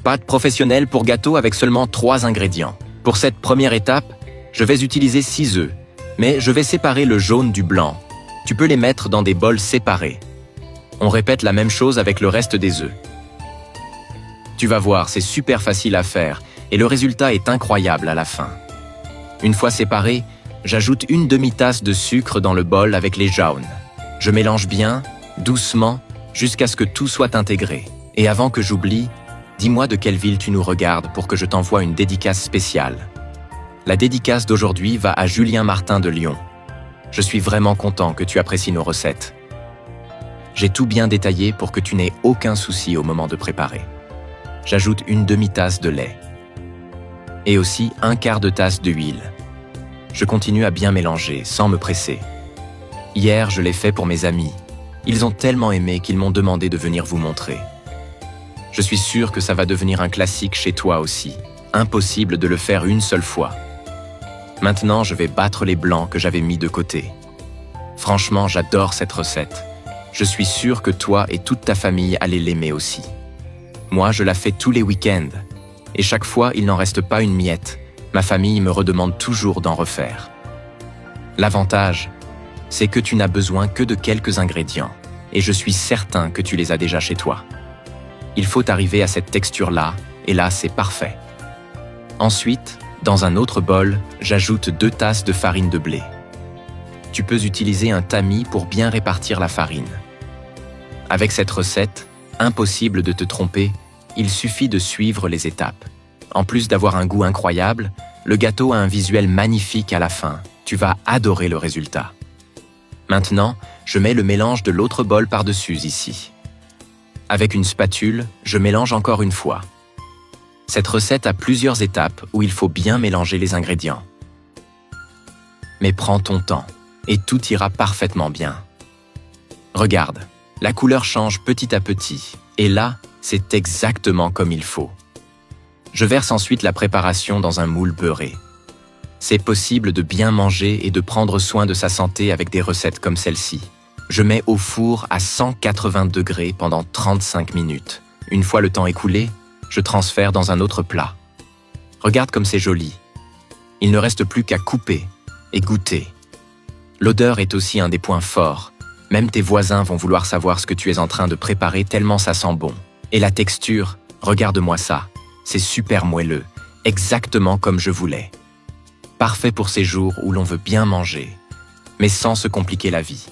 Pâte professionnelle pour gâteau avec seulement 3 ingrédients. Pour cette première étape, je vais utiliser 6 œufs, mais je vais séparer le jaune du blanc. Tu peux les mettre dans des bols séparés. On répète la même chose avec le reste des œufs. Tu vas voir, c'est super facile à faire et le résultat est incroyable à la fin. Une fois séparés, j'ajoute une demi-tasse de sucre dans le bol avec les jaunes. Je mélange bien, doucement, jusqu'à ce que tout soit intégré. Et avant que j'oublie, dis-moi de quelle ville tu nous regardes pour que je t'envoie une dédicace spéciale. La dédicace d'aujourd'hui va à Julien Martin de Lyon. Je suis vraiment content que tu apprécies nos recettes. J'ai tout bien détaillé pour que tu n'aies aucun souci au moment de préparer. J'ajoute une demi-tasse de lait. Et aussi un quart de tasse d'huile. Je continue à bien mélanger, sans me presser. Hier, je l'ai fait pour mes amis. Ils ont tellement aimé qu'ils m'ont demandé de venir vous montrer. Je suis sûr que ça va devenir un classique chez toi aussi. Impossible de le faire une seule fois. Maintenant, je vais battre les blancs que j'avais mis de côté. Franchement, j'adore cette recette. Je suis sûr que toi et toute ta famille allez l'aimer aussi. Moi, je la fais tous les week-ends. Et chaque fois, il n'en reste pas une miette. Ma famille me redemande toujours d'en refaire. L'avantage, c'est que tu n'as besoin que de quelques ingrédients. Et je suis certain que tu les as déjà chez toi. Il faut arriver à cette texture-là, et là, c'est parfait. Ensuite, dans un autre bol, j'ajoute 2 tasses de farine de blé. Tu peux utiliser un tamis pour bien répartir la farine. Avec cette recette, impossible de te tromper, il suffit de suivre les étapes. En plus d'avoir un goût incroyable, le gâteau a un visuel magnifique à la fin. Tu vas adorer le résultat. Maintenant, je mets le mélange de l'autre bol par-dessus ici. Avec une spatule, je mélange encore une fois. Cette recette a plusieurs étapes où il faut bien mélanger les ingrédients. Mais prends ton temps, et tout ira parfaitement bien. Regarde, la couleur change petit à petit, et là, c'est exactement comme il faut. Je verse ensuite la préparation dans un moule beurré. C'est possible de bien manger et de prendre soin de sa santé avec des recettes comme celle-ci. Je mets au four à 180 degrés pendant 35 minutes. Une fois le temps écoulé, je transfère dans un autre plat. Regarde comme c'est joli. Il ne reste plus qu'à couper et goûter. L'odeur est aussi un des points forts. Même tes voisins vont vouloir savoir ce que tu es en train de préparer tellement ça sent bon. Et la texture, regarde-moi ça. C'est super moelleux, exactement comme je voulais. Parfait pour ces jours où l'on veut bien manger, mais sans se compliquer la vie.